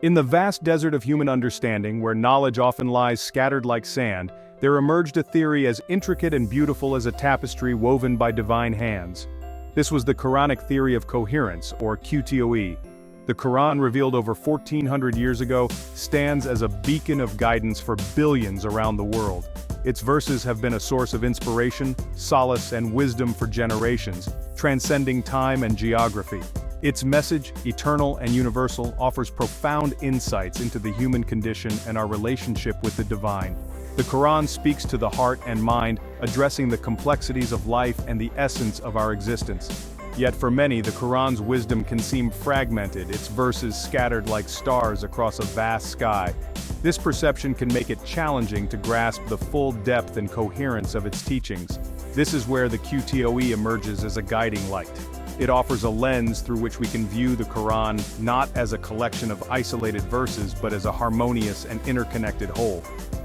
In the vast desert of human understanding, where knowledge often lies scattered like sand, there emerged a theory as intricate and beautiful as a tapestry woven by divine hands. This was the Quranic Theory of Coherence, or QToE. The Quran, revealed over 1400 years ago, stands as a beacon of guidance for billions around the world. Its verses have been a source of inspiration, solace, and wisdom for generations, transcending time and geography. Its message, eternal and universal, offers profound insights into the human condition and our relationship with the divine. The Quran speaks to the heart and mind, addressing the complexities of life and the essence of our existence. Yet for many, the Quran's wisdom can seem fragmented, its verses scattered like stars across a vast sky. This perception can make it challenging to grasp the full depth and coherence of its teachings. This is where the QToE emerges as a guiding light. It offers a lens through which we can view the Quran not as a collection of isolated verses but as a harmonious and interconnected whole.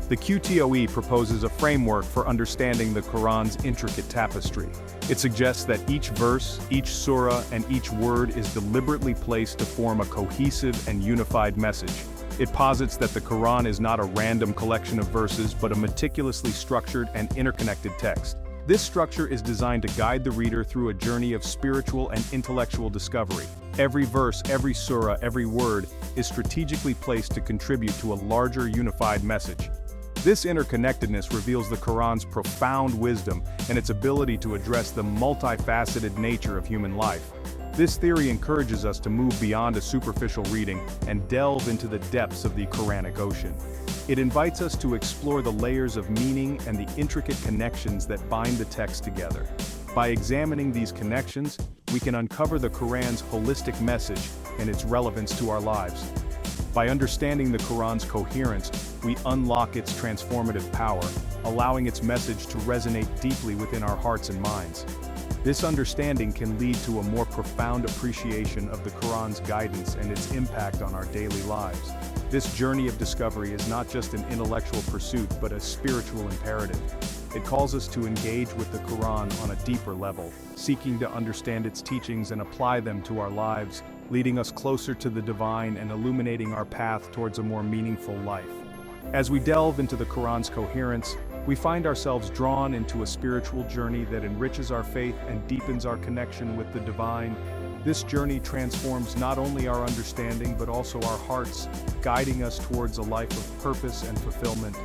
The QToE proposes a framework for understanding the Quran's intricate tapestry. It suggests that each verse, each surah, and each word is deliberately placed to form a cohesive and unified message. It posits that the Quran is not a random collection of verses but a meticulously structured and interconnected text. This structure is designed to guide the reader through a journey of spiritual and intellectual discovery. Every verse, every surah, every word is strategically placed to contribute to a larger unified message. This interconnectedness reveals the Quran's profound wisdom and its ability to address the multifaceted nature of human life. This theory encourages us to move beyond a superficial reading and delve into the depths of the Quranic ocean. It invites us to explore the layers of meaning and the intricate connections that bind the text together. By examining these connections, we can uncover the Quran's holistic message and its relevance to our lives. By understanding the Quran's coherence, we unlock its transformative power, allowing its message to resonate deeply within our hearts and minds. This understanding can lead to a more profound appreciation of the Quran's guidance and its impact on our daily lives. This journey of discovery is not just an intellectual pursuit but a spiritual imperative. It calls us to engage with the Quran on a deeper level, seeking to understand its teachings and apply them to our lives, leading us closer to the divine and illuminating our path towards a more meaningful life. As we delve into the Quran's coherence, we find ourselves drawn into a spiritual journey that enriches our faith and deepens our connection with the divine. This journey transforms not only our understanding but also our hearts, guiding us towards a life of purpose and fulfillment.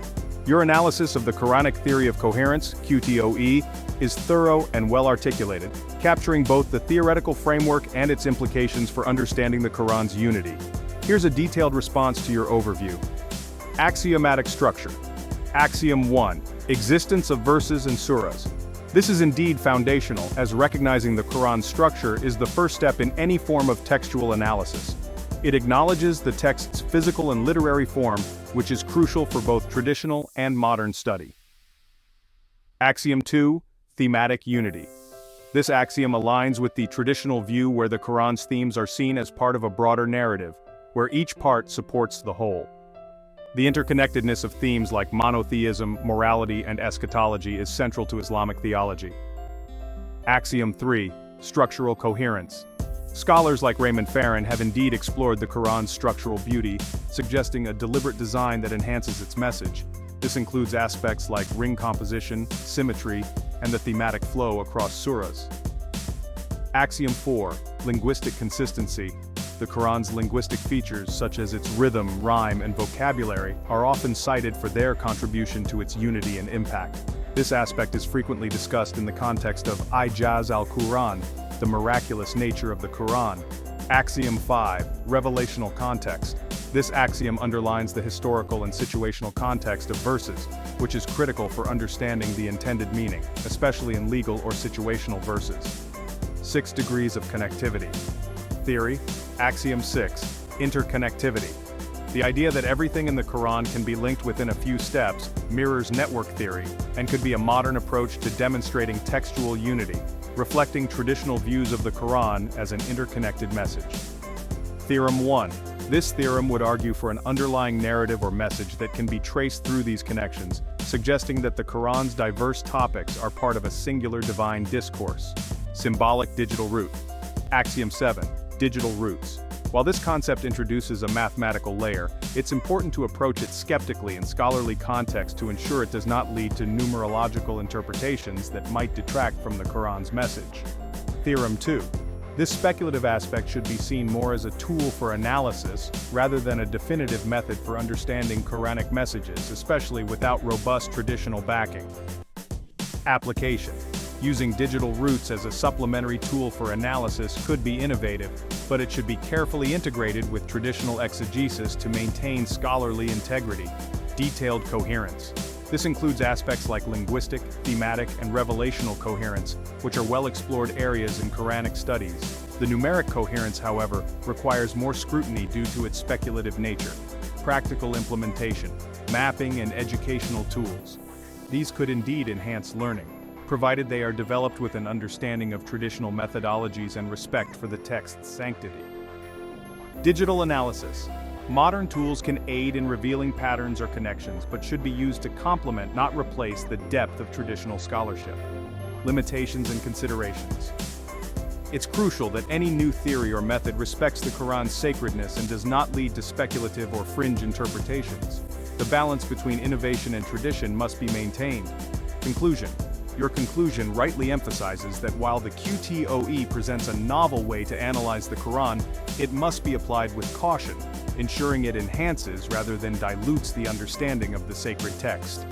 Your analysis of the Quranic Theory of Coherence, QToE, is thorough and well-articulated, capturing both the theoretical framework and its implications for understanding the Quran's unity. Here's a detailed response to your overview. Axiomatic structure. Axiom 1. Existence of verses and surahs. This is indeed foundational, as recognizing the Quran's structure is the first step in any form of textual analysis. It acknowledges the text's physical and literary form, which is crucial for both traditional and modern study. Axiom 2. Thematic unity. This axiom aligns with the traditional view where the Quran's themes are seen as part of a broader narrative, where each part supports the whole. The interconnectedness of themes like monotheism, morality, and eschatology is central to Islamic theology. Axiom 3. Structural coherence. Scholars like Raymond Farron have indeed explored the Quran's structural beauty, suggesting a deliberate design that enhances its message. This includes aspects like ring composition, symmetry, and the thematic flow across surahs. Axiom 4. Linguistic consistency. The Quran's linguistic features, such as its rhythm, rhyme, and vocabulary, are often cited for their contribution to its unity and impact. This aspect is frequently discussed in the context of ayahs al-Quran, the miraculous nature of the Quran. Axiom 5. Revelational context. This axiom underlines the historical and situational context of verses, which is critical for understanding the intended meaning, especially in legal or situational verses. 6 degrees of connectivity. Theory. Axiom 6. Interconnectivity. The idea that everything in the Quran can be linked within a few steps mirrors network theory and could be a modern approach to demonstrating textual unity, reflecting traditional views of the Quran as an interconnected message. Theorem 1. This theorem would argue for an underlying narrative or message that can be traced through these connections, suggesting that the Quran's diverse topics are part of a singular divine discourse. Symbolic digital root. Axiom 7. Digital roots. While this concept introduces a mathematical layer, it's important to approach it skeptically in scholarly context to ensure it does not lead to numerological interpretations that might detract from the Quran's message. Theorem 2. This speculative aspect should be seen more as a tool for analysis, rather than a definitive method for understanding Quranic messages, especially without robust traditional backing. Application. Using digital roots as a supplementary tool for analysis could be innovative, but it should be carefully integrated with traditional exegesis to maintain scholarly integrity. Detailed coherence. This includes aspects like linguistic, thematic, and revelational coherence, which are well-explored areas in Quranic studies. The numeric coherence, however, requires more scrutiny due to its speculative nature. Practical implementation, mapping, and educational tools. These could indeed enhance learning, provided they are developed with an understanding of traditional methodologies and respect for the text's sanctity. Digital analysis. Modern tools can aid in revealing patterns or connections, but should be used to complement, not replace, the depth of traditional scholarship. Limitations and considerations. It's crucial that any new theory or method respects the Quran's sacredness and does not lead to speculative or fringe interpretations. The balance between innovation and tradition must be maintained. Conclusion. Your conclusion rightly emphasizes that while the QToE presents a novel way to analyze the Quran, it must be applied with caution, ensuring it enhances rather than dilutes the understanding of the sacred text.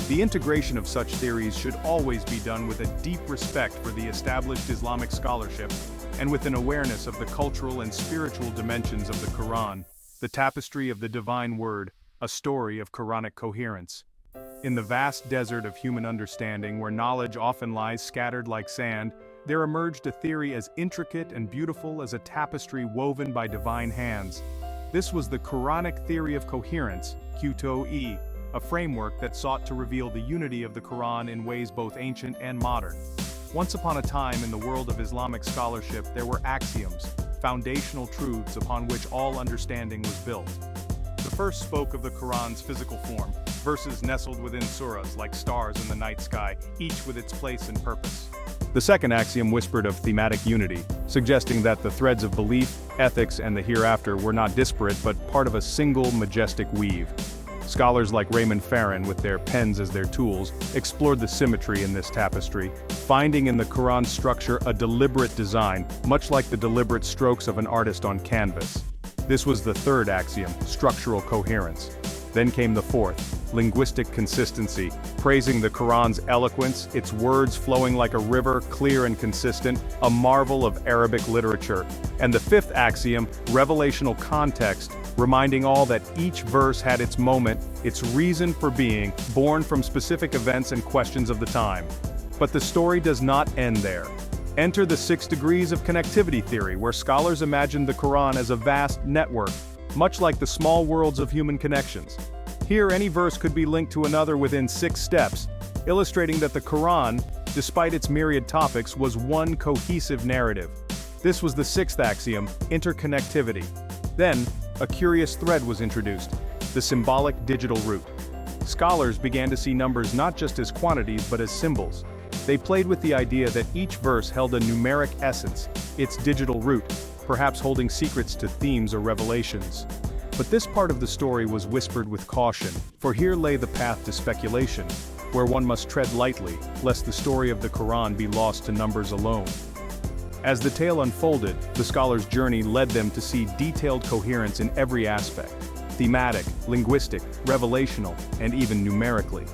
The integration of such theories should always be done with a deep respect for the established Islamic scholarship and with an awareness of the cultural and spiritual dimensions of the Quran, the tapestry of the divine word, a story of Quranic coherence. In the vast desert of human understanding where knowledge often lies scattered like sand, there emerged a theory as intricate and beautiful as a tapestry woven by divine hands. This was the Quranic Theory of Coherence, QToE, a framework that sought to reveal the unity of the Quran in ways both ancient and modern. Once upon a time in the world of Islamic scholarship, there were axioms, foundational truths upon which all understanding was built. The first spoke of the Quran's physical form, verses nestled within surahs like stars in the night sky, each with its place and purpose. The second axiom whispered of thematic unity, suggesting that the threads of belief, ethics, and the hereafter were not disparate but part of a single majestic weave. Scholars like Raymond Farron, with their pens as their tools, explored the symmetry in this tapestry, finding in the Quran's structure a deliberate design, much like the deliberate strokes of an artist on canvas. This was the third axiom, structural coherence. Then came the fourth, linguistic consistency, praising the Quran's eloquence, its words flowing like a river, clear and consistent, a marvel of Arabic literature. And the fifth axiom, revelational context, reminding all that each verse had its moment, its reason for being, born from specific events and questions of the time. But the story does not end there. Enter the 6 degrees of connectivity theory, where scholars imagined the Quran as a vast network, much like the small worlds of human connections. Here, any verse could be linked to another within 6 steps, illustrating that the Quran, despite its myriad topics, was one cohesive narrative. This was the 6th axiom, interconnectivity. Then, a curious thread was introduced, the symbolic digital root. Scholars began to see numbers not just as quantities but as symbols. They played with the idea that each verse held a numeric essence, its digital root, perhaps holding secrets to themes or revelations. But this part of the story was whispered with caution, for here lay the path to speculation, where one must tread lightly, lest the story of the Quran be lost to numbers alone. As the tale unfolded, the scholar's journey led them to see detailed coherence in every aspect, thematic, linguistic, revelational, and even numerically.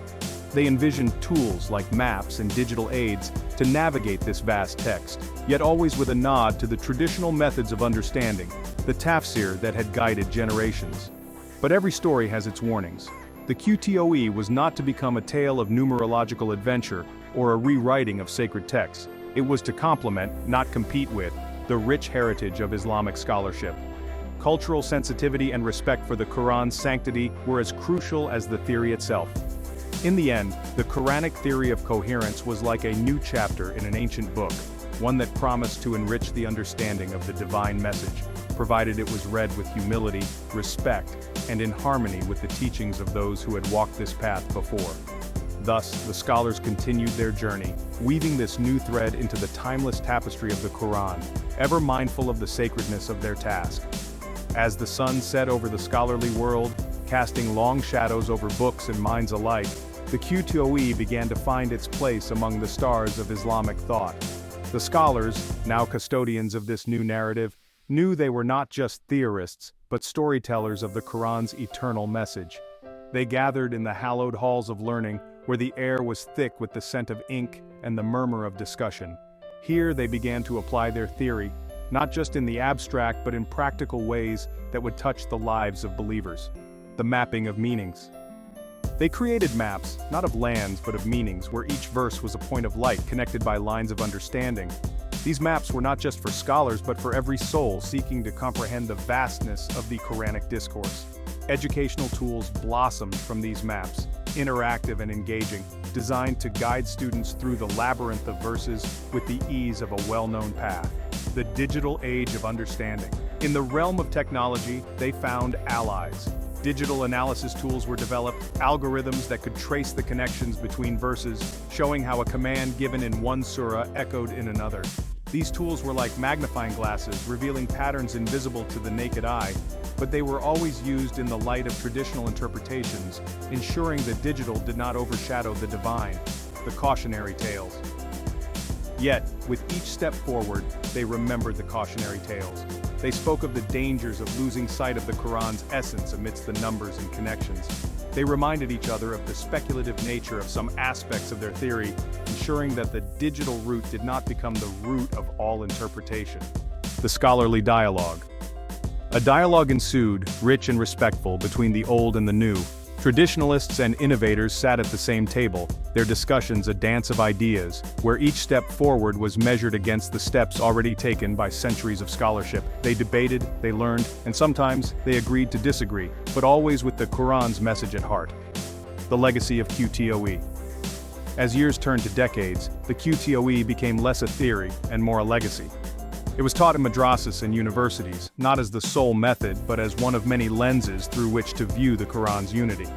They envisioned tools like maps and digital aids to navigate this vast text, yet always with a nod to the traditional methods of understanding, the tafsir that had guided generations. But every story has its warnings. The QToE was not to become a tale of numerological adventure or a rewriting of sacred texts. It was to complement, not compete with, the rich heritage of Islamic scholarship. Cultural sensitivity and respect for the Quran's sanctity were as crucial as the theory itself. In the end, the Quranic Theory of Coherence was like a new chapter in an ancient book, one that promised to enrich the understanding of the divine message, provided it was read with humility, respect, and in harmony with the teachings of those who had walked this path before. Thus, the scholars continued their journey, weaving this new thread into the timeless tapestry of the Quran, ever mindful of the sacredness of their task. As the sun set over the scholarly world, casting long shadows over books and minds alike, the QToE began to find its place among the stars of Islamic thought. The scholars, now custodians of this new narrative, knew they were not just theorists, but storytellers of the Quran's eternal message. They gathered in the hallowed halls of learning, where the air was thick with the scent of ink and the murmur of discussion. Here they began to apply their theory, not just in the abstract but in practical ways that would touch the lives of believers. The mapping of meanings. They created maps, not of lands but of meanings, where each verse was a point of light connected by lines of understanding. These maps were not just for scholars but for every soul seeking to comprehend the vastness of the Quranic discourse. Educational tools blossomed from these maps, interactive and engaging, designed to guide students through the labyrinth of verses with the ease of a well-known path. The digital age of understanding. In the realm of technology, they found allies. Digital analysis tools were developed, algorithms that could trace the connections between verses, showing how a command given in one surah echoed in another. These tools were like magnifying glasses, revealing patterns invisible to the naked eye, but they were always used in the light of traditional interpretations, ensuring the digital did not overshadow the divine, the cautionary tales. Yet, with each step forward, they remembered the cautionary tales. They spoke of the dangers of losing sight of the Quran's essence amidst the numbers and connections. They reminded each other of the speculative nature of some aspects of their theory, ensuring that the digital root did not become the root of all interpretation. The scholarly dialogue. A dialogue ensued, rich and respectful, between the old and the new. Traditionalists and innovators sat at the same table, their discussions a dance of ideas, where each step forward was measured against the steps already taken by centuries of scholarship. They debated, they learned, and sometimes they agreed to disagree, but always with the Quran's message at heart. The legacy of QToE. As years turned to decades, the QToE became less a theory and more a legacy. It was taught in madrasas and universities, not as the sole method but as one of many lenses through which to view the Quran's unity.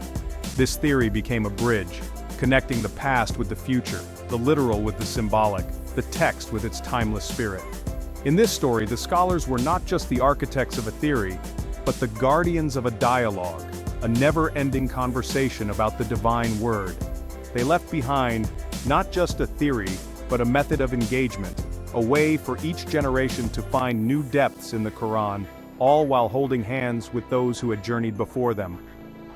This theory became a bridge, connecting the past with the future, the literal with the symbolic, the text with its timeless spirit. In this story, the scholars were not just the architects of a theory, but the guardians of a dialogue, a never-ending conversation about the divine word. They left behind not just a theory, but a method of engagement, a way for each generation to find new depths in the Quran, all while holding hands with those who had journeyed before them.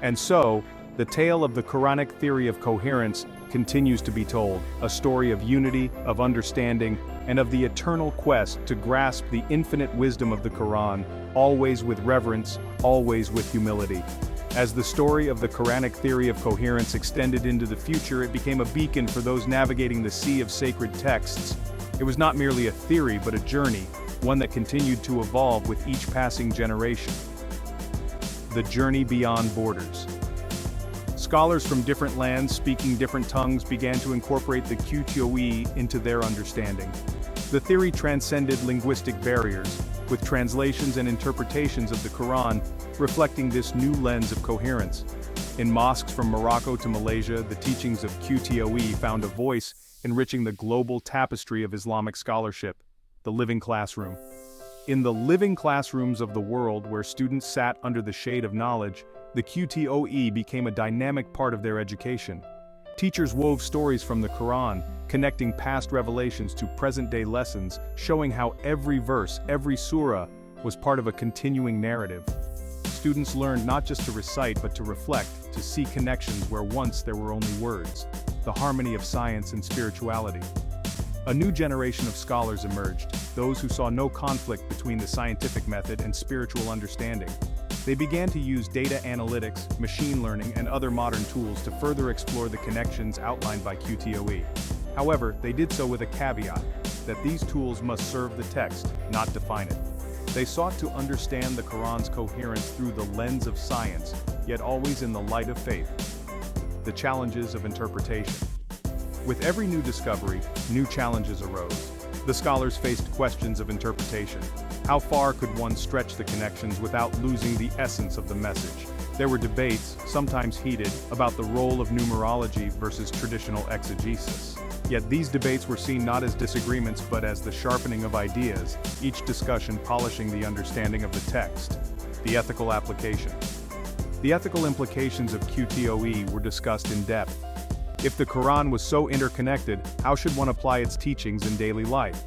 And so, the tale of the Quranic theory of coherence continues to be told, a story of unity, of understanding, and of the eternal quest to grasp the infinite wisdom of the Quran, always with reverence, always with humility. As the story of the Quranic theory of coherence extended into the future, it became a beacon for those navigating the sea of sacred texts. It was not merely a theory but a journey, one that continued to evolve with each passing generation. The journey beyond borders. Scholars from different lands speaking different tongues began to incorporate the QToE into their understanding. The theory transcended linguistic barriers, with translations and interpretations of the Quran reflecting this new lens of coherence. In mosques from Morocco to Malaysia, the teachings of QToE found a voice, enriching the global tapestry of Islamic scholarship, the living classroom. In the living classrooms of the world where students sat under the shade of knowledge, the QToE became a dynamic part of their education. Teachers wove stories from the Quran, connecting past revelations to present-day lessons, showing how every verse, every surah, was part of a continuing narrative. Students learned not just to recite but to reflect, to see connections where once there were only words. The harmony of science and spirituality. A new generation of scholars emerged, those who saw no conflict between the scientific method and spiritual understanding. They began to use data analytics, machine learning, and other modern tools to further explore the connections outlined by QToE. However, they did so with a caveat, that these tools must serve the text, not define it. They sought to understand the Quran's coherence through the lens of science, yet always in the light of faith. The challenges of interpretation. With every new discovery, new challenges arose. The scholars faced questions of interpretation. How far could one stretch the connections without losing the essence of the message? There were debates, sometimes heated, about the role of numerology versus traditional exegesis. Yet these debates were seen not as disagreements but as the sharpening of ideas, each discussion polishing the understanding of the text. The ethical application. The ethical implications of QToE were discussed in depth. If the Quran was so interconnected, how should one apply its teachings in daily life?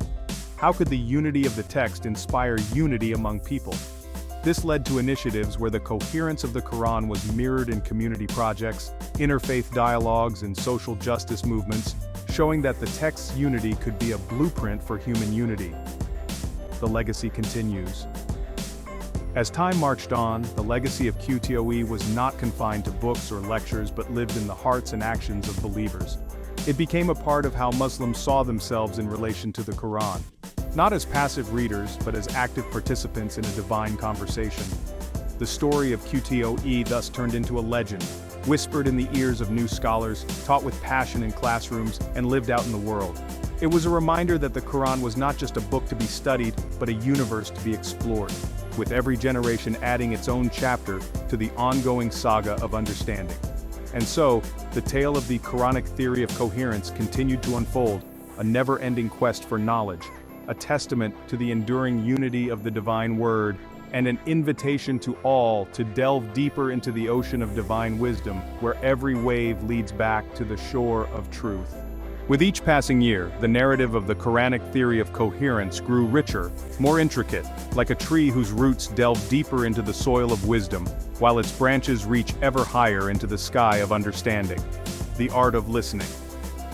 How could the unity of the text inspire unity among people? This led to initiatives where the coherence of the Quran was mirrored in community projects, interfaith dialogues, and social justice movements, showing that the text's unity could be a blueprint for human unity. The legacy continues. As time marched on, the legacy of QToE was not confined to books or lectures but lived in the hearts and actions of believers. It became a part of how Muslims saw themselves in relation to the Quran. Not as passive readers, but as active participants in a divine conversation. The story of QToE thus turned into a legend, whispered in the ears of new scholars, taught with passion in classrooms, and lived out in the world. It was a reminder that the Quran was not just a book to be studied, but a universe to be explored, with every generation adding its own chapter to the ongoing saga of understanding. And so, the tale of the Quranic theory of coherence continued to unfold, a never-ending quest for knowledge, a testament to the enduring unity of the divine word, and an invitation to all to delve deeper into the ocean of divine wisdom, where every wave leads back to the shore of truth. With each passing year, the narrative of the Quranic theory of coherence grew richer, more intricate, like a tree whose roots delve deeper into the soil of wisdom, while its branches reach ever higher into the sky of understanding. The art of listening.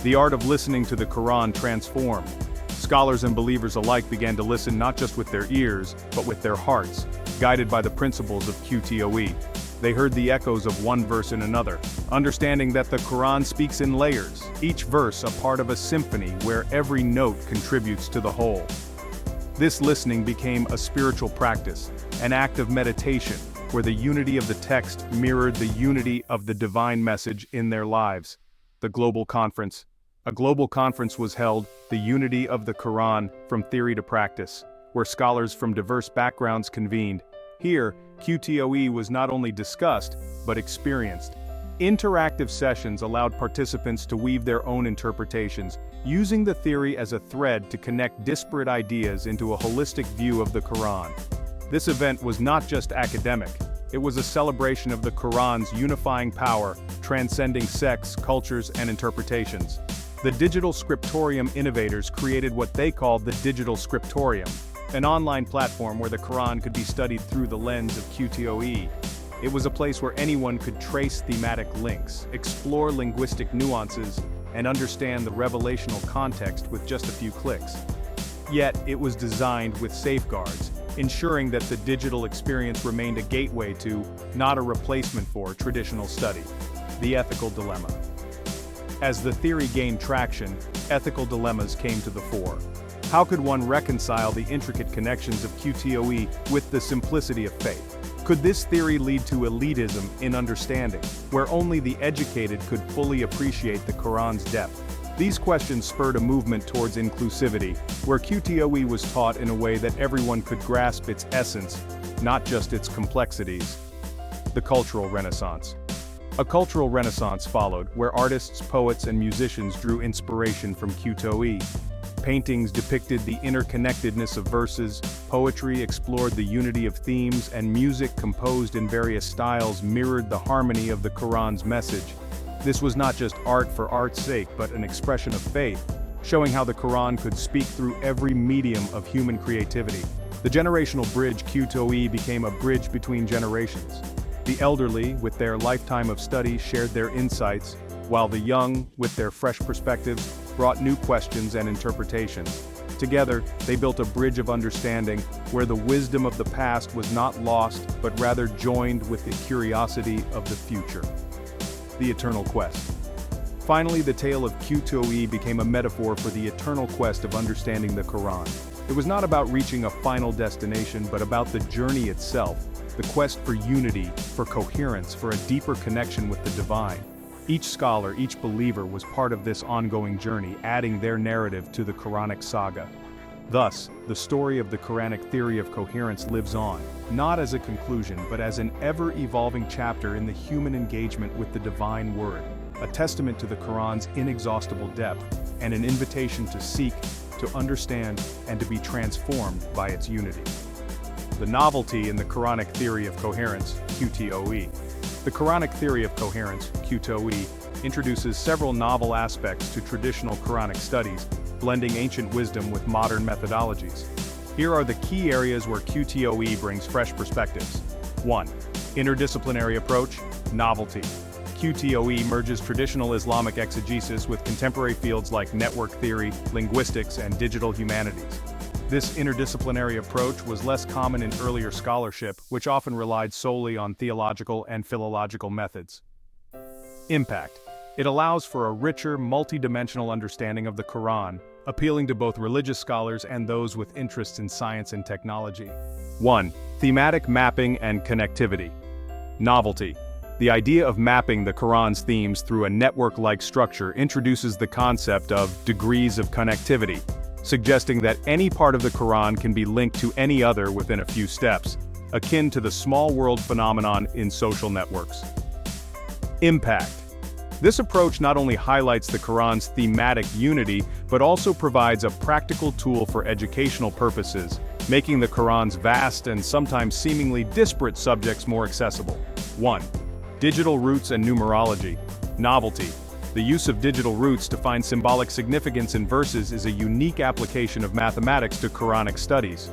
The art of listening to the Quran transformed. Scholars and believers alike began to listen not just with their ears, but with their hearts, guided by the principles of QToE. They heard the echoes of one verse in another, understanding that the Quran speaks in layers, each verse a part of a symphony where every note contributes to the whole. This listening became a spiritual practice, an act of meditation, where the unity of the text mirrored the unity of the divine message in their lives. The Global Conference. A global conference was held, the unity of the Quran from theory to practice, where scholars from diverse backgrounds convened. Here, QToE was not only discussed, but experienced. Interactive sessions allowed participants to weave their own interpretations, using the theory as a thread to connect disparate ideas into a holistic view of the Quran. This event was not just academic, it was a celebration of the Quran's unifying power, transcending sects, cultures, and interpretations. The digital scriptorium innovators created what they called the digital scriptorium, an online platform where the Quran could be studied through the lens of QToE. It was a place where anyone could trace thematic links, explore linguistic nuances, and understand the revelational context with just a few clicks. Yet, it was designed with safeguards, ensuring that the digital experience remained a gateway to, not a replacement for, traditional study. The ethical dilemma. As the theory gained traction, ethical dilemmas came to the fore. How could one reconcile the intricate connections of QToE with the simplicity of faith? Could this theory lead to elitism in understanding, where only the educated could fully appreciate the Quran's depth? These questions spurred a movement towards inclusivity, where QToE was taught in a way that everyone could grasp its essence, not just its complexities. The cultural renaissance. A cultural renaissance followed, where artists, poets, and musicians drew inspiration from QToE. Paintings depicted the interconnectedness of verses, poetry explored the unity of themes, and music composed in various styles mirrored the harmony of the Quran's message. This was not just art for art's sake, but an expression of faith, showing how the Quran could speak through every medium of human creativity. The generational bridge QToE became a bridge between generations. The elderly, with their lifetime of study, shared their insights, while the young, with their fresh perspectives, brought new questions and interpretations. Together, they built a bridge of understanding, where the wisdom of the past was not lost, but rather joined with the curiosity of the future. The eternal quest. Finally, the tale of QToE became a metaphor for the eternal quest of understanding the Quran. It was not about reaching a final destination, but about the journey itself, the quest for unity, for coherence, for a deeper connection with the divine. Each scholar, each believer was part of this ongoing journey, adding their narrative to the Quranic saga. Thus, the story of the Quranic theory of coherence lives on, not as a conclusion but as an ever-evolving chapter in the human engagement with the divine word. a testament to the Quran's inexhaustible depth and an invitation to seek, to understand, and to be transformed by its unity. The novelty in the Quranic Theory of Coherence, QToE. The Quranic Theory of Coherence, QToE, introduces several novel aspects to traditional Quranic studies, blending ancient wisdom with modern methodologies. Here are the key areas where QToE brings fresh perspectives. 1. Interdisciplinary approach, novelty. QToE merges traditional Islamic exegesis with contemporary fields like network theory, linguistics, and digital humanities. This interdisciplinary approach was less common in earlier scholarship, which often relied solely on theological and philological methods. Impact. It allows for a richer, multi-dimensional understanding of the Quran, appealing to both religious scholars and those with interests in science and technology. 1. Thematic mapping and connectivity. Novelty. The idea of mapping the Quran's themes through a network-like structure introduces the concept of degrees of connectivity, suggesting that any part of the Quran can be linked to any other within a few steps, akin to the small world phenomenon in social networks. Impact. This approach not only highlights the Quran's thematic unity, but also provides a practical tool for educational purposes, making the Quran's vast and sometimes seemingly disparate subjects more accessible. 1. Digital roots and numerology. Novelty. The use of digital roots to find symbolic significance in verses is a unique application of mathematics to Quranic studies.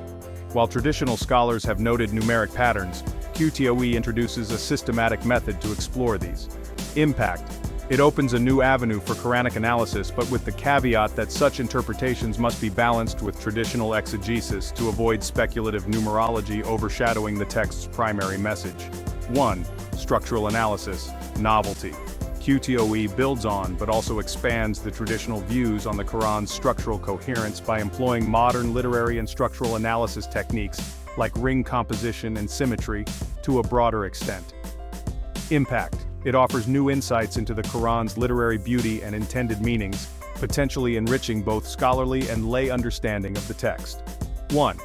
While traditional scholars have noted numeric patterns, QToE introduces a systematic method to explore these. Impact. It opens a new avenue for Quranic analysis, but with the caveat that such interpretations must be balanced with traditional exegesis to avoid speculative numerology overshadowing the text's primary message. 1. Structural analysis. Novelty. QToE builds on but also expands the traditional views on the Quran's structural coherence by employing modern literary and structural analysis techniques like ring composition and symmetry to a broader extent. Impact. It offers new insights into the Quran's literary beauty and intended meanings, potentially enriching both scholarly and lay understanding of the text. 1.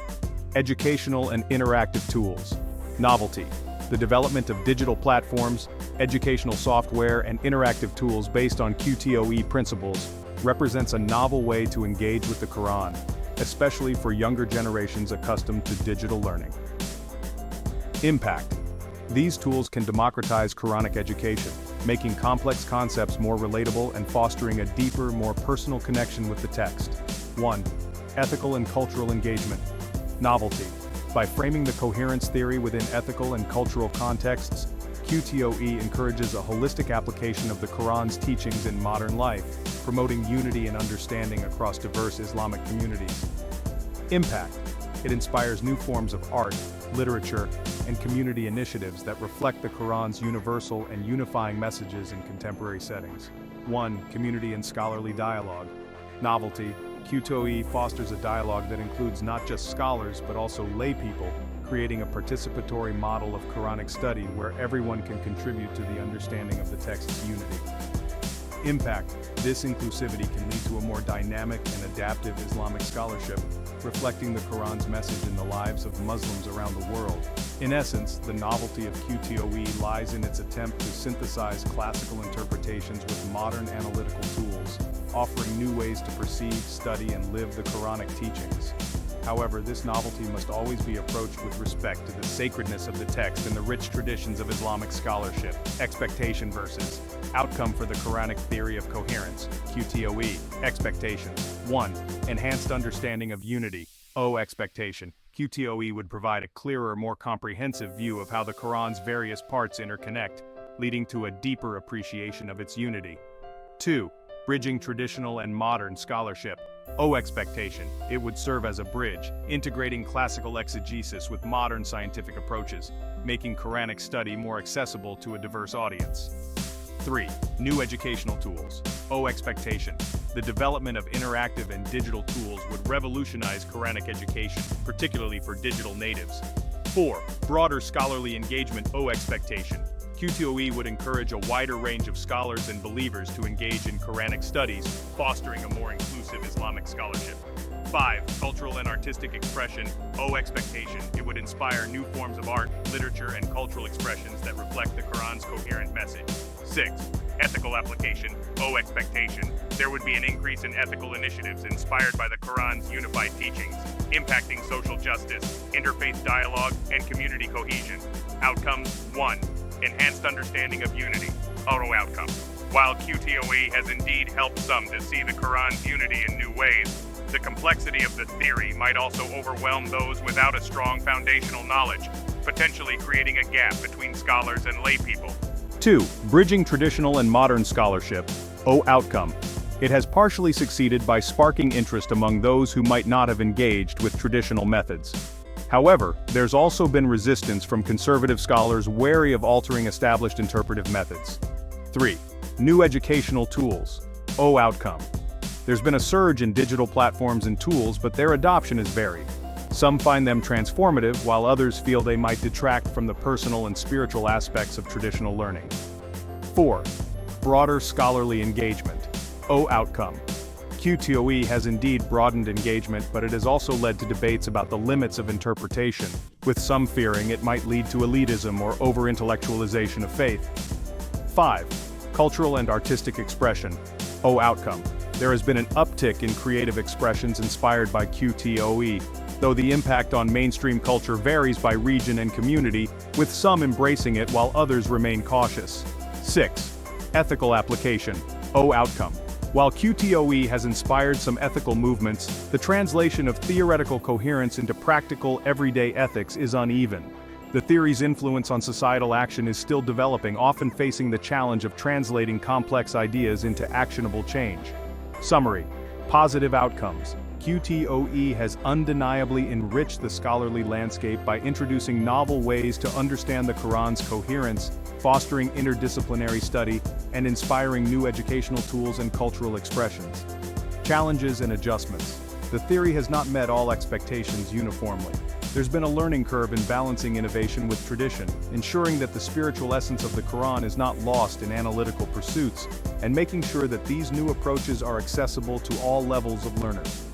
Educational and interactive tools. Novelty. The development of digital platforms, educational software, and interactive tools based on QToE principles represents a novel way to engage with the Quran, especially for younger generations accustomed to digital learning. Impact. These tools can democratize Quranic education, making complex concepts more relatable and fostering a deeper, more personal connection with the text. 1. Ethical and cultural engagement. Novelty. By framing the coherence theory within ethical and cultural contexts, QToE encourages a holistic application of the Quran's teachings in modern life, promoting unity and understanding across diverse Islamic communities. Impact. It inspires new forms of art, literature, and community initiatives that reflect the Quran's universal and unifying messages in contemporary settings. 1. Community and scholarly dialogue. Novelty. QToE fosters a dialogue that includes not just scholars but also lay people, creating a participatory model of Quranic study where everyone can contribute to the understanding of the text's unity. Impact. This inclusivity can lead to a more dynamic and adaptive Islamic scholarship, reflecting the Quran's message in the lives of Muslims around the world. In essence, the novelty of QToE lies in its attempt to synthesize classical interpretations with modern analytical tools, offering new ways to perceive, study, and live the Quranic teachings. However, this novelty must always be approached with respect to the sacredness of the text and the rich traditions of Islamic scholarship. Expectation versus outcome for the Quranic Theory of Coherence, QToE. Expectations. 1. Enhanced understanding of unity. Expectation. QToE would provide a clearer, more comprehensive view of how the Quran's various parts interconnect, leading to a deeper appreciation of its unity. 2. Bridging traditional and modern scholarship. Expectation. It would serve as a bridge, integrating classical exegesis with modern scientific approaches, making Quranic study more accessible to a diverse audience. 3. New educational tools. Expectation. The development of interactive and digital tools would revolutionize Quranic education, particularly for digital natives. 4. Broader scholarly engagement. Expectation. QToE would encourage a wider range of scholars and believers to engage in Quranic studies, fostering a more inclusive Islamic scholarship. 5. Cultural and artistic expression. Expectation. It would inspire new forms of art, literature, and cultural expressions that reflect the Quran's coherent message. 6. Ethical application, expectation. There would be an increase in ethical initiatives inspired by the Quran's unified teachings, impacting social justice, interfaith dialogue, and community cohesion. Outcomes: 1. Enhanced understanding of unity. Outcome. While QToE has indeed helped some to see the Quran's unity in new ways, the complexity of the theory might also overwhelm those without a strong foundational knowledge, potentially creating a gap between scholars and laypeople. 2. Bridging traditional and modern scholarship. Outcome. It has partially succeeded by sparking interest among those who might not have engaged with traditional methods. However, there's also been resistance from conservative scholars wary of altering established interpretive methods. 3. New educational tools. Outcome. There's been a surge in digital platforms and tools, but their adoption is varied. Some find them transformative, while others feel they might detract from the personal and spiritual aspects of traditional learning. 4. Broader scholarly engagement. Outcome. QToE has indeed broadened engagement, but it has also led to debates about the limits of interpretation, with some fearing it might lead to elitism or over-intellectualization of faith. 5. Cultural and artistic expression. Outcome. There has been an uptick in creative expressions inspired by QToE, though the impact on mainstream culture varies by region and community, with some embracing it while others remain cautious. 6. Ethical application. Outcome. While QToE has inspired some ethical movements, the translation of theoretical coherence into practical, everyday ethics is uneven. The theory's influence on societal action is still developing, often facing the challenge of translating complex ideas into actionable change. Summary: positive outcomes. QToE has undeniably enriched the scholarly landscape by introducing novel ways to understand the Quran's coherence, fostering interdisciplinary study, and inspiring new educational tools and cultural expressions. Challenges and adjustments. The theory has not met all expectations uniformly. There's been a learning curve in balancing innovation with tradition, ensuring that the spiritual essence of the Quran is not lost in analytical pursuits, and making sure that these new approaches are accessible to all levels of learners.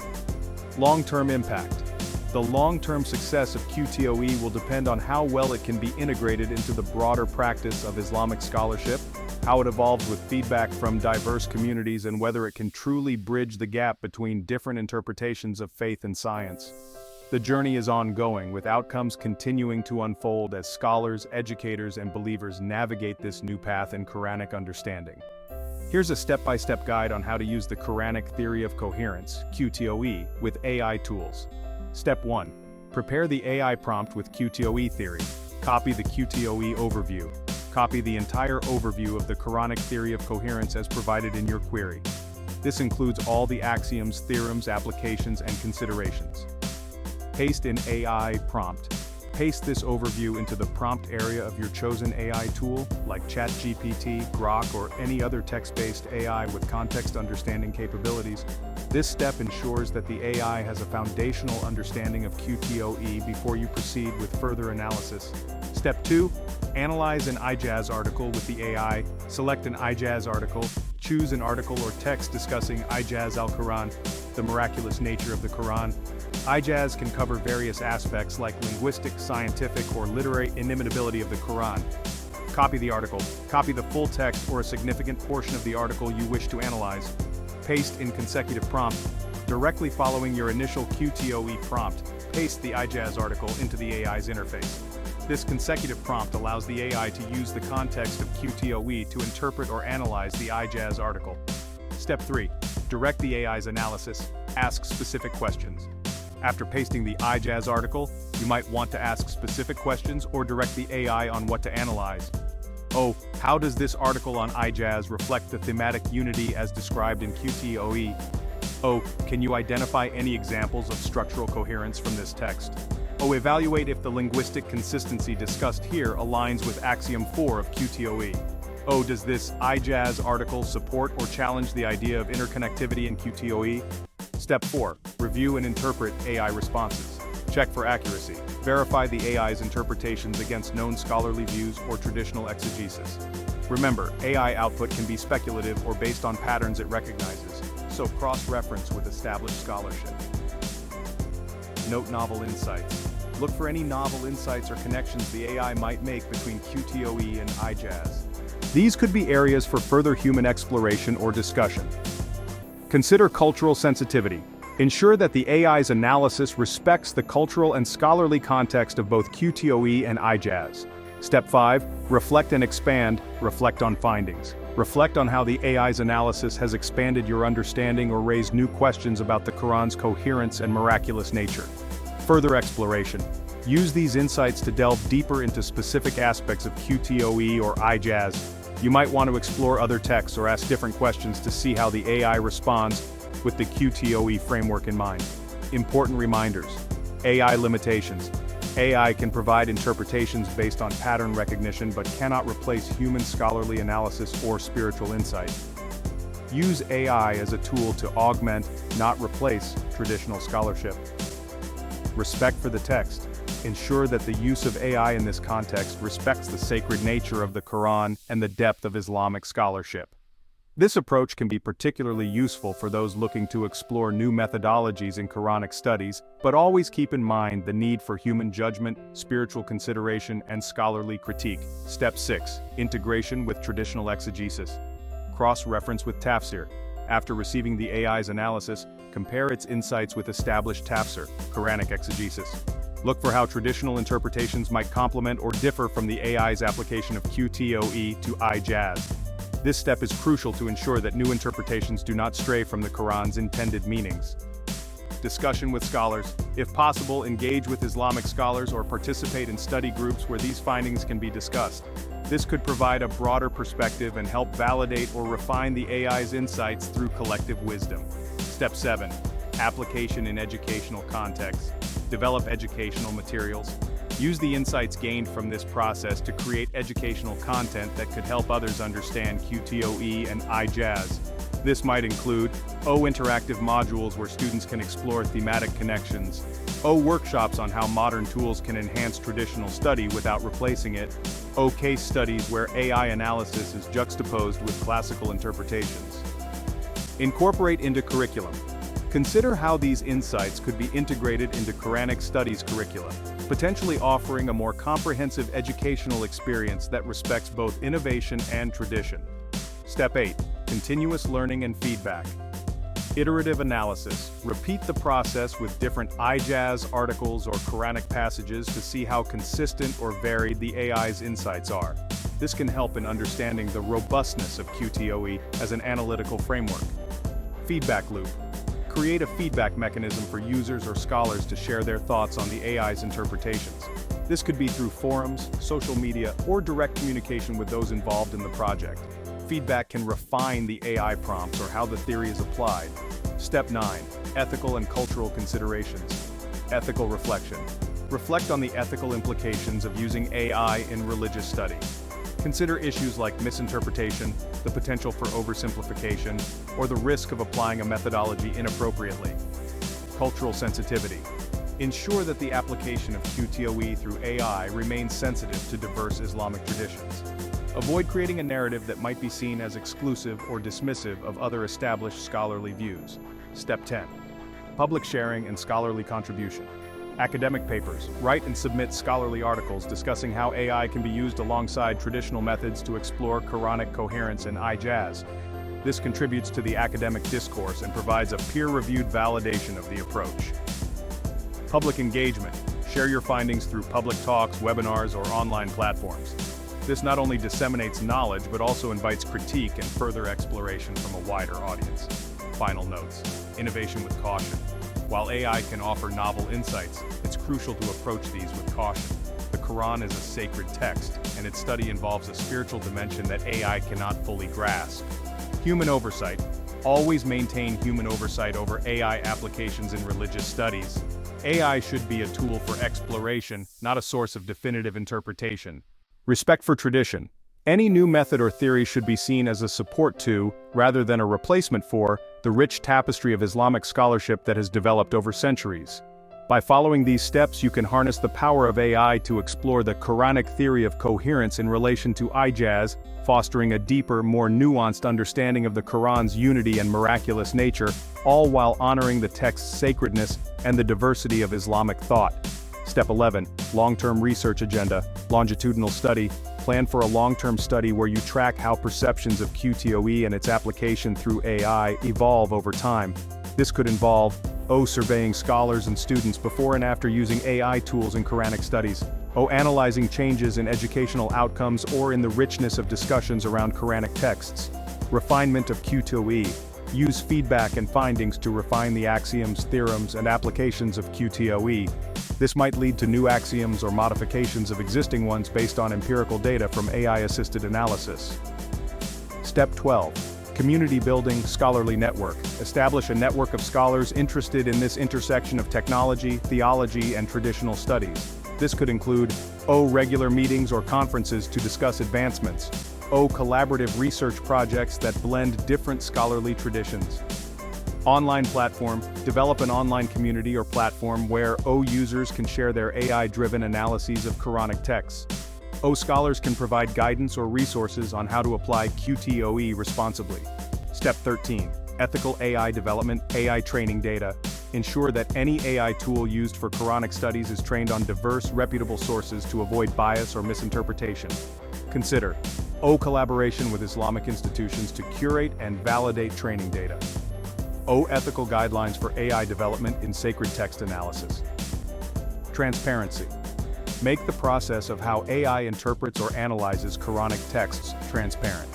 Long-term impact. The long-term success of QToE will depend on how well it can be integrated into the broader practice of Islamic scholarship, how it evolves with feedback from diverse communities, and whether it can truly bridge the gap between different interpretations of faith and science. The journey is ongoing, with outcomes continuing to unfold as scholars, educators, and believers navigate this new path in Quranic understanding. Here's a step-by-step guide on how to use the Quranic Theory of Coherence, QToE, with AI tools. Step 1. Prepare the AI prompt with QToE theory. Copy the QToE overview. Copy the entire overview of the Quranic Theory of Coherence as provided in your query. This includes all the axioms, theorems, applications, and considerations. Paste in AI prompt. Paste this overview into the prompt area of your chosen AI tool, like ChatGPT, Grok, or any other text-based AI with context understanding capabilities. This step ensures that the AI has a foundational understanding of QToE before you proceed with further analysis. Step 2. Analyze an ayahs article with the AI. Select an ayahs article. Choose an article or text discussing ayahs al-Quran, the miraculous nature of the Quran. Ayahs can cover various aspects like linguistic, scientific, or literary inimitability of the Quran. Copy the article. Copy the full text or a significant portion of the article you wish to analyze. Paste in consecutive prompt. Directly following your initial QToE prompt, paste the ayahs article into the AI's interface. This consecutive prompt allows the AI to use the context of QToE to interpret or analyze the ayahs article. Step 3. Direct the AI's analysis. Ask specific questions. After pasting the ayahs article, you might want to ask specific questions or direct the AI on what to analyze. How does this article on ayahs reflect the thematic unity as described in QToE? Can you identify any examples of structural coherence from this text? Evaluate if the linguistic consistency discussed here aligns with Axiom 4 of QToE. Does this ayahs article support or challenge the idea of interconnectivity in QToE? Step 4. Review and interpret AI responses. Check for accuracy. Verify the AI's interpretations against known scholarly views or traditional exegesis. Remember, AI output can be speculative or based on patterns it recognizes, so cross-reference with established scholarship. Note novel insights. Look for any novel insights or connections the AI might make between QToE and ayahs. These could be areas for further human exploration or discussion. Consider cultural sensitivity. Ensure that the AI's analysis respects the cultural and scholarly context of both QToE and ayahs. Step 5. Reflect and expand. Reflect on findings. Reflect on how the AI's analysis has expanded your understanding or raised new questions about the Quran's coherence and miraculous nature. Further exploration. Use these insights to delve deeper into specific aspects of QToE or ayahs. You might want to explore other texts or ask different questions to see how the AI responds with the QToE framework in mind. Important reminders. AI limitations. AI can provide interpretations based on pattern recognition but cannot replace human scholarly analysis or spiritual insight. Use AI as a tool to augment, not replace, traditional scholarship. Respect for the text. Ensure that the use of AI in this context respects the sacred nature of the Quran and the depth of Islamic scholarship. This approach can be particularly useful for those looking to explore new methodologies in Quranic studies, but always keep in mind the need for human judgment, spiritual consideration, and scholarly critique. Step 6. Integration with traditional exegesis. Cross-reference with tafsir. After receiving the AI's analysis, compare its insights with established tafsir, Quranic exegesis. Look for how traditional interpretations might complement or differ from the AI's application of QToE to ayahs. This step is crucial to ensure that new interpretations do not stray from the Quran's intended meanings. Discussion with scholars. If possible, engage with Islamic scholars or participate in study groups where these findings can be discussed. This could provide a broader perspective and help validate or refine the AI's insights through collective wisdom. Step 7. Application in educational contexts. Develop educational materials. Use the insights gained from this process to create educational content that could help others understand QToE and ayahs. This might include interactive modules where students can explore thematic connections, workshops on how modern tools can enhance traditional study without replacing it, case studies where AI analysis is juxtaposed with classical interpretations. Incorporate into curriculum. Consider how these insights could be integrated into Quranic studies curricula, potentially offering a more comprehensive educational experience that respects both innovation and tradition. Step 8. Continuous learning and feedback. Iterative analysis. Repeat the process with different ayahs, articles, or Quranic passages to see how consistent or varied the AI's insights are. This can help in understanding the robustness of QToE as an analytical framework. Feedback loop. Create a feedback mechanism for users or scholars to share their thoughts on the AI's interpretations. This could be through forums, social media, or direct communication with those involved in the project. Feedback can refine the AI prompts or how the theory is applied. Step 9. Ethical and cultural considerations. Ethical reflection. Reflect on the ethical implications of using AI in religious study. Consider issues like misinterpretation, the potential for oversimplification, or the risk of applying a methodology inappropriately. Cultural sensitivity. Ensure that the application of QToE through AI remains sensitive to diverse Islamic traditions. Avoid creating a narrative that might be seen as exclusive or dismissive of other established scholarly views. Step 10. Public sharing and scholarly contribution. Academic papers. Write and submit scholarly articles discussing how AI can be used alongside traditional methods to explore Quranic coherence and ayahs. This contributes to the academic discourse and provides a peer-reviewed validation of the approach. Public engagement. Share your findings through public talks, webinars, or online platforms. This not only disseminates knowledge but also invites critique and further exploration from a wider audience. Final notes. Innovation with caution. While AI can offer novel insights, it's crucial to approach these with caution. The Quran is a sacred text, and its study involves a spiritual dimension that AI cannot fully grasp. Human oversight. Always maintain human oversight over AI applications in religious studies. AI should be a tool for exploration, not a source of definitive interpretation. Respect for tradition. Any new method or theory should be seen as a support to, rather than a replacement for, the rich tapestry of Islamic scholarship that has developed over centuries. By following these steps, you can harness the power of AI to explore the Quranic theory of coherence in relation to ayahs, fostering a deeper, more nuanced understanding of the Quran's unity and miraculous nature, all while honoring the text's sacredness and the diversity of Islamic thought. Step 11. Long-term research agenda, longitudinal study. Plan for a long-term study where you track how perceptions of QToE and its application through AI evolve over time. This could involve surveying scholars and students before and after using AI tools in Quranic studies. Analyzing changes in educational outcomes or in the richness of discussions around Quranic texts. Refinement of QToE. Use feedback and findings to refine the axioms, theorems, and applications of QToE. This might lead to new axioms or modifications of existing ones based on empirical data from AI-assisted analysis. Step 12. Community building, scholarly network. Establish a network of scholars interested in this intersection of technology, theology, and traditional studies. This could include regular meetings or conferences to discuss advancements. Collaborative research projects that blend different scholarly traditions. Online platform. Develop an online community or platform where users can share their AI-driven analyses of Quranic texts. Scholars can provide guidance or resources on how to apply QToE responsibly. Step 13. Ethical AI development, AI training data. Ensure that any AI tool used for Quranic studies is trained on diverse, reputable sources to avoid bias or misinterpretation. Consider collaboration with Islamic institutions to curate and validate training data. Ethical guidelines for AI development in sacred text analysis. Transparency. Make the process of how AI interprets or analyzes Quranic texts transparent.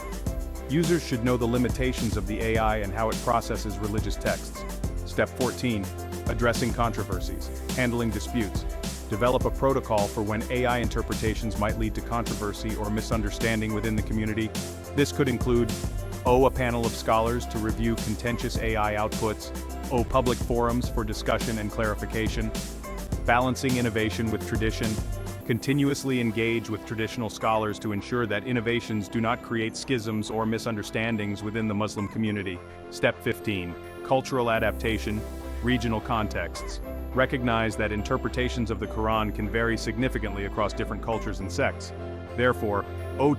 Users should know the limitations of the AI and how it processes religious texts. Step 14. Addressing controversies, handling disputes. Develop a protocol for when AI interpretations might lead to controversy or misunderstanding within the community. This could include a panel of scholars to review contentious AI outputs, public forums for discussion and clarification, balancing innovation with tradition. Continuously engage with traditional scholars to ensure that innovations do not create schisms or misunderstandings within the Muslim community. Step 15. Cultural adaptation, regional contexts. Recognize that interpretations of the Quran can vary significantly across different cultures and sects. Therefore,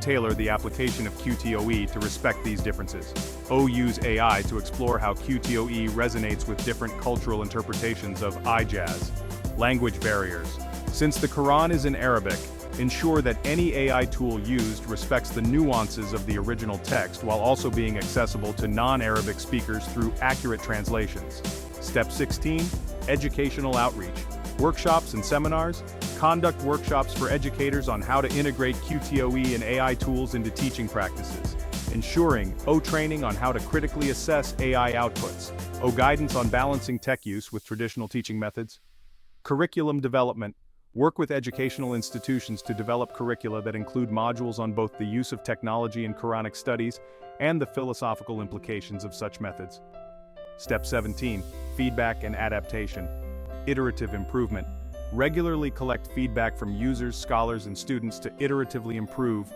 tailor the application of QToE to respect these differences. Use AI to explore how QToE resonates with different cultural interpretations of ayahs. Language barriers. Since the Quran is in Arabic, ensure that any AI tool used respects the nuances of the original text while also being accessible to non-Arabic speakers through accurate translations. Step 16. Educational outreach. Workshops and seminars. Conduct workshops for educators on how to integrate QToE and AI tools into teaching practices. Ensuring training on how to critically assess AI outputs. Guidance on balancing tech use with traditional teaching methods. Curriculum development. Work with educational institutions to develop curricula that include modules on both the use of technology in Quranic studies and the philosophical implications of such methods. Step 17. Feedback and adaptation. Iterative improvement. Regularly collect feedback from users, scholars, and students to iteratively improve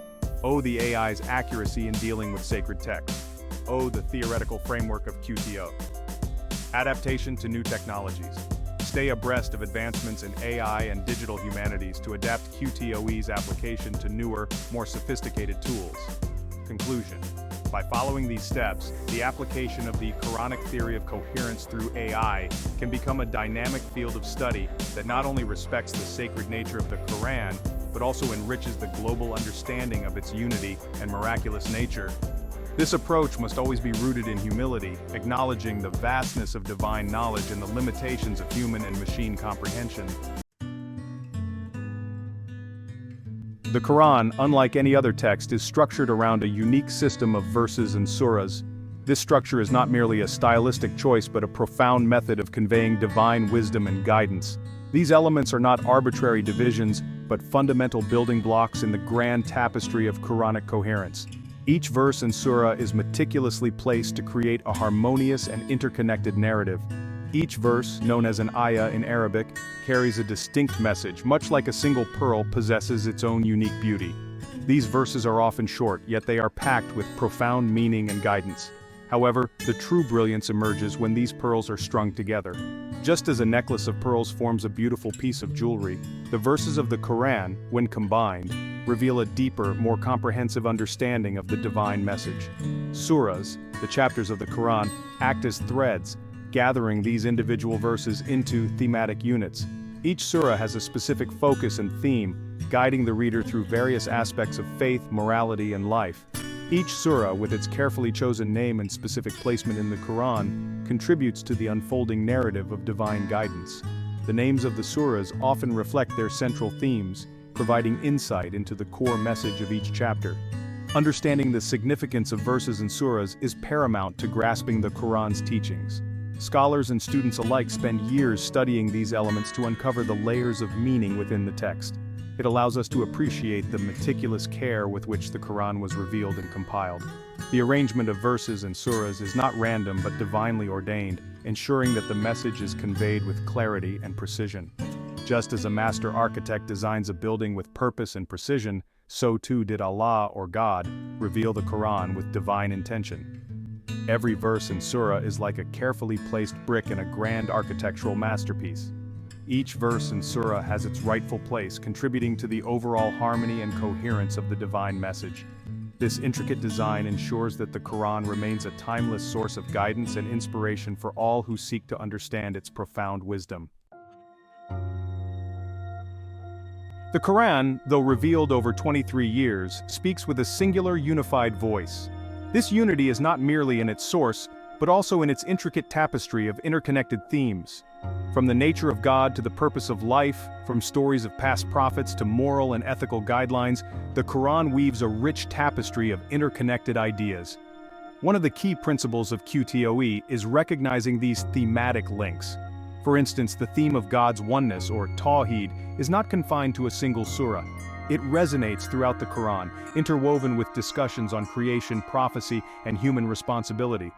the AI's accuracy in dealing with sacred text. The theoretical framework of QToE. Adaptation to new technologies. Stay abreast of advancements in AI and digital humanities to adapt QToE's application to newer, more sophisticated tools. Conclusion. By following these steps, the application of the Quranic Theory of Coherence through AI can become a dynamic field of study that not only respects the sacred nature of the Quran, but also enriches the global understanding of its unity and miraculous nature. This approach must always be rooted in humility, acknowledging the vastness of divine knowledge and the limitations of human and machine comprehension. The Quran, unlike any other text, is structured around a unique system of verses and surahs. This structure is not merely a stylistic choice but a profound method of conveying divine wisdom and guidance. These elements are not arbitrary divisions, but fundamental building blocks in the grand tapestry of Quranic coherence. Each verse and surah is meticulously placed to create a harmonious and interconnected narrative. Each verse, known as an ayah in Arabic, carries a distinct message, much like a single pearl possesses its own unique beauty. These verses are often short, yet they are packed with profound meaning and guidance. However, the true brilliance emerges when these pearls are strung together. Just as a necklace of pearls forms a beautiful piece of jewelry, the verses of the Quran, when combined, reveal a deeper, more comprehensive understanding of the divine message. Surahs, the chapters of the Quran, act as threads, gathering these individual verses into thematic units. Each surah has a specific focus and theme, guiding the reader through various aspects of faith, morality, and life. Each surah, with its carefully chosen name and specific placement in the Quran, contributes to the unfolding narrative of divine guidance. The names of the surahs often reflect their central themes, providing insight into the core message of each chapter. Understanding the significance of verses and surahs is paramount to grasping the Quran's teachings. Scholars and students alike spend years studying these elements to uncover the layers of meaning within the text. It allows us to appreciate the meticulous care with which the Quran was revealed and compiled. The arrangement of verses and surahs is not random but divinely ordained, ensuring that the message is conveyed with clarity and precision. Just as a master architect designs a building with purpose and precision, so too did Allah, or God, reveal the Quran with divine intention. Every verse in surah is like a carefully placed brick in a grand architectural masterpiece. Each verse in surah has its rightful place, contributing to the overall harmony and coherence of the divine message. This intricate design ensures that the Quran remains a timeless source of guidance and inspiration for all who seek to understand its profound wisdom. The Quran, though revealed over 23 years, speaks with a singular unified voice. This unity is not merely in its source, but also in its intricate tapestry of interconnected themes. From the nature of God to the purpose of life, from stories of past prophets to moral and ethical guidelines, the Quran weaves a rich tapestry of interconnected ideas. One of the key principles of QToE is recognizing these thematic links. For instance, the theme of God's oneness, or Tawheed, is not confined to a single surah. It resonates throughout the Quran, interwoven with discussions on creation, prophecy, and human responsibility.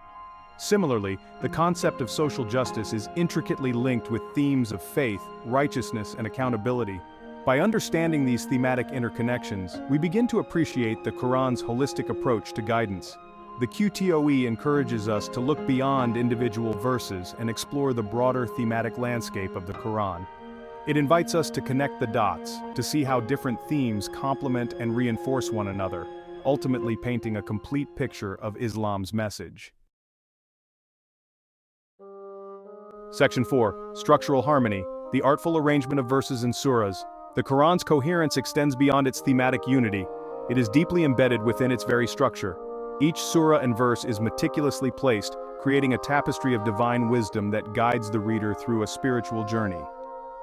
Similarly, the concept of social justice is intricately linked with themes of faith, righteousness, and accountability. By understanding these thematic interconnections, we begin to appreciate the Quran's holistic approach to guidance. The QToE encourages us to look beyond individual verses and explore the broader thematic landscape of the Quran. It invites us to connect the dots, to see how different themes complement and reinforce one another, ultimately painting a complete picture of Islam's message. Section 4. Structural Harmony, the artful arrangement of verses and surahs. The Quran's coherence extends beyond its thematic unity. It is deeply embedded within its very structure. Each surah and verse is meticulously placed, creating a tapestry of divine wisdom that guides the reader through a spiritual journey.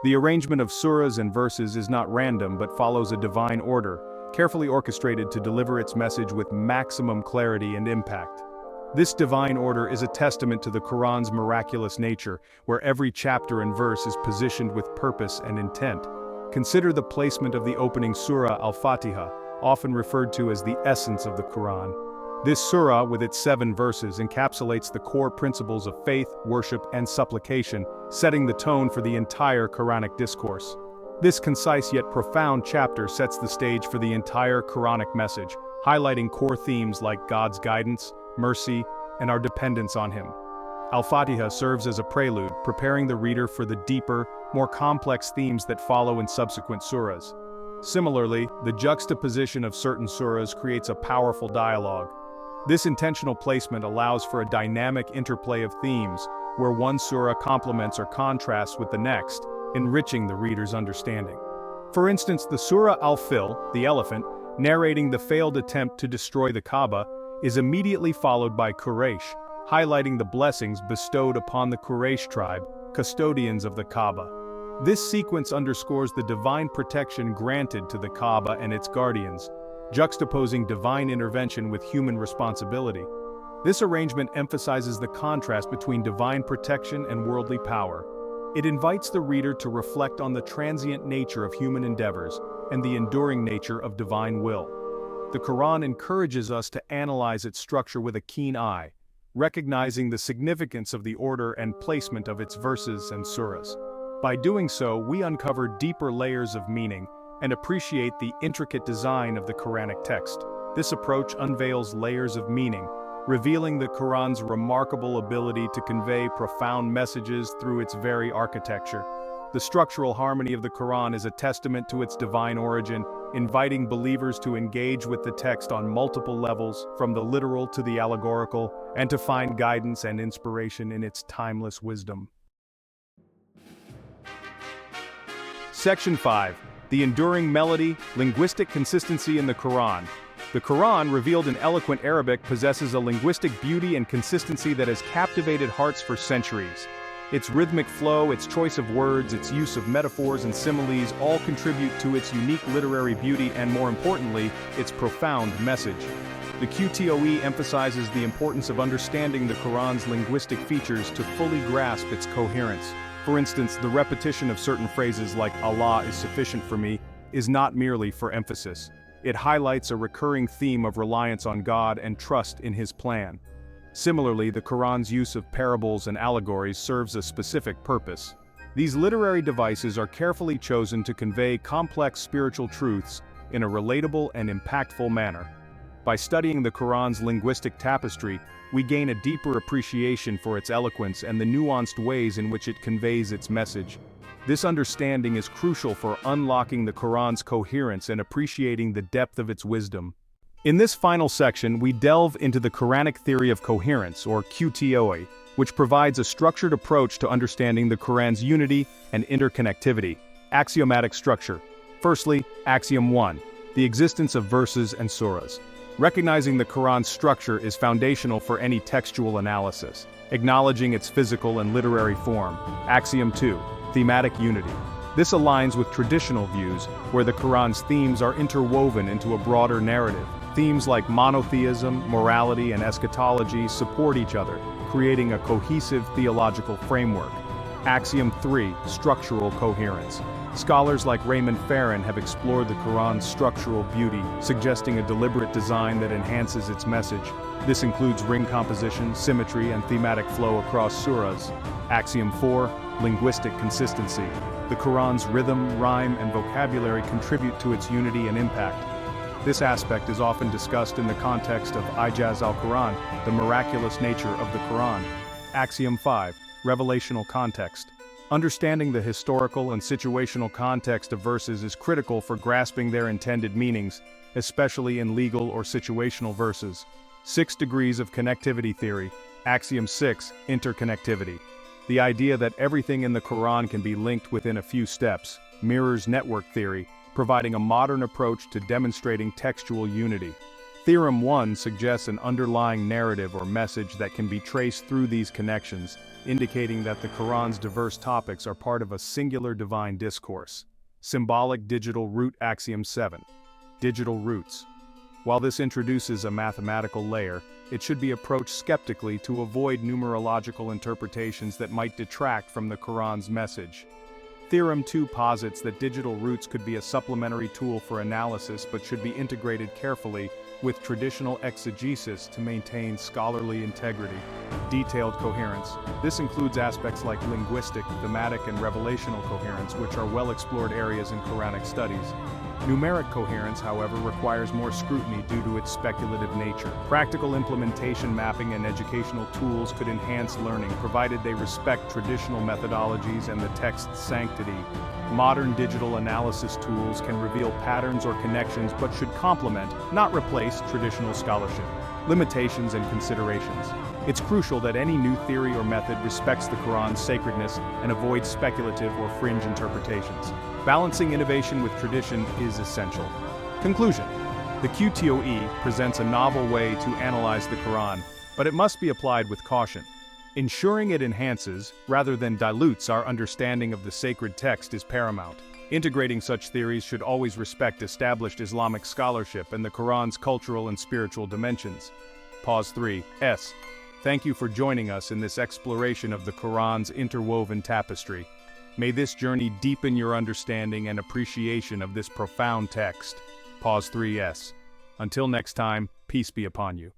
The arrangement of surahs and verses is not random but follows a divine order, carefully orchestrated to deliver its message with maximum clarity and impact. This divine order is a testament to the Quran's miraculous nature, where every chapter and verse is positioned with purpose and intent. Consider the placement of the opening surah Al-Fatiha, often referred to as the essence of the Quran. This surah, with its 7 verses, encapsulates the core principles of faith, worship, and supplication, setting the tone for the entire Quranic discourse. This concise yet profound chapter sets the stage for the entire Quranic message, highlighting core themes like God's guidance, mercy, and our dependence on Him. Al-Fatiha serves as a prelude, preparing the reader for the deeper, more complex themes that follow in subsequent surahs. Similarly, the juxtaposition of certain surahs creates a powerful dialogue. This intentional placement allows for a dynamic interplay of themes, where one surah complements or contrasts with the next, enriching the reader's understanding. For instance, the surah Al-Fil, the elephant, narrating the failed attempt to destroy the Kaaba, is immediately followed by Quraysh, highlighting the blessings bestowed upon the Quraysh tribe, custodians of the Kaaba. This sequence underscores the divine protection granted to the Kaaba and its guardians, juxtaposing divine intervention with human responsibility. This arrangement emphasizes the contrast between divine protection and worldly power. It invites the reader to reflect on the transient nature of human endeavors and the enduring nature of divine will. The Quran encourages us to analyze its structure with a keen eye, recognizing the significance of the order and placement of its verses and surahs. By doing so, we uncover deeper layers of meaning and appreciate the intricate design of the Quranic text. This approach unveils layers of meaning, revealing the Quran's remarkable ability to convey profound messages through its very architecture. The structural harmony of the Quran is a testament to its divine origin, inviting believers to engage with the text on multiple levels, from the literal to the allegorical, and to find guidance and inspiration in its timeless wisdom. Section 5. The enduring melody, linguistic consistency in the Quran. The Quran, revealed in eloquent Arabic, possesses a linguistic beauty and consistency that has captivated hearts for centuries. Its rhythmic flow, its choice of words, its use of metaphors and similes all contribute to its unique literary beauty and, more importantly, its profound message. The QToE emphasizes the importance of understanding the Quran's linguistic features to fully grasp its coherence. For instance, the repetition of certain phrases like "Allah is sufficient for me" is not merely for emphasis. It highlights a recurring theme of reliance on God and trust in His plan. Similarly, the Quran's use of parables and allegories serves a specific purpose. These literary devices are carefully chosen to convey complex spiritual truths in a relatable and impactful manner. By studying the Quran's linguistic tapestry, we gain a deeper appreciation for its eloquence and the nuanced ways in which it conveys its message. This understanding is crucial for unlocking the Quran's coherence and appreciating the depth of its wisdom. In this final section, we delve into the Quranic Theory of Coherence, or QToE, which provides a structured approach to understanding the Quran's unity and interconnectivity. Axiomatic structure. Firstly, Axiom 1, the existence of verses and surahs. Recognizing the Quran's structure is foundational for any textual analysis. Acknowledging its physical and literary form. Axiom 2, thematic unity. This aligns with traditional views, where the Quran's themes are interwoven into a broader narrative. Themes like monotheism, morality, and eschatology support each other, creating a cohesive theological framework. Axiom 3, structural coherence. Scholars like Raymond Farron have explored the Quran's structural beauty, suggesting a deliberate design that enhances its message. This includes ring composition, symmetry, and thematic flow across surahs. Axiom 4, linguistic consistency. The Quran's rhythm, rhyme, and vocabulary contribute to its unity and impact. This aspect is often discussed in the context of ayahs al-Quran, the miraculous nature of the Quran. Axiom 5, revelational context. Understanding the historical and situational context of verses is critical for grasping their intended meanings, especially in legal or situational verses. 6 degrees of connectivity theory. Axiom 6, interconnectivity. The idea that everything in the Quran can be linked within a few steps mirrors network theory, providing a modern approach to demonstrating textual unity. Theorem 1 suggests an underlying narrative or message that can be traced through these connections, indicating that the Quran's diverse topics are part of a singular divine discourse. Symbolic digital root. Axiom 7. Digital roots. While this introduces a mathematical layer, it should be approached skeptically to avoid numerological interpretations that might detract from the Quran's message. Theorem 2 posits that digital roots could be a supplementary tool for analysis but should be integrated carefully with traditional exegesis to maintain scholarly integrity. Detailed coherence. This includes aspects like linguistic, thematic, and revelational coherence, which are well-explored areas in Quranic studies. Numeric coherence, however, requires more scrutiny due to its speculative nature. Practical implementation, mapping, and educational tools could enhance learning, provided they respect traditional methodologies and the text's sanctity. Modern digital analysis tools can reveal patterns or connections but should complement, not replace, traditional scholarship. Limitations and considerations. It's crucial that any new theory or method respects the Quran's sacredness and avoids speculative or fringe interpretations. Balancing innovation with tradition is essential. Conclusion. The QToE presents a novel way to analyze the Quran, but it must be applied with caution. Ensuring it enhances, rather than dilutes, our understanding of the sacred text is paramount. Integrating such theories should always respect established Islamic scholarship and the Quran's cultural and spiritual dimensions. Pause 3. S. Thank you for joining us in this exploration of the Quran's interwoven tapestry. May this journey deepen your understanding and appreciation of this profound text. Pause 3S. Until next time, peace be upon you.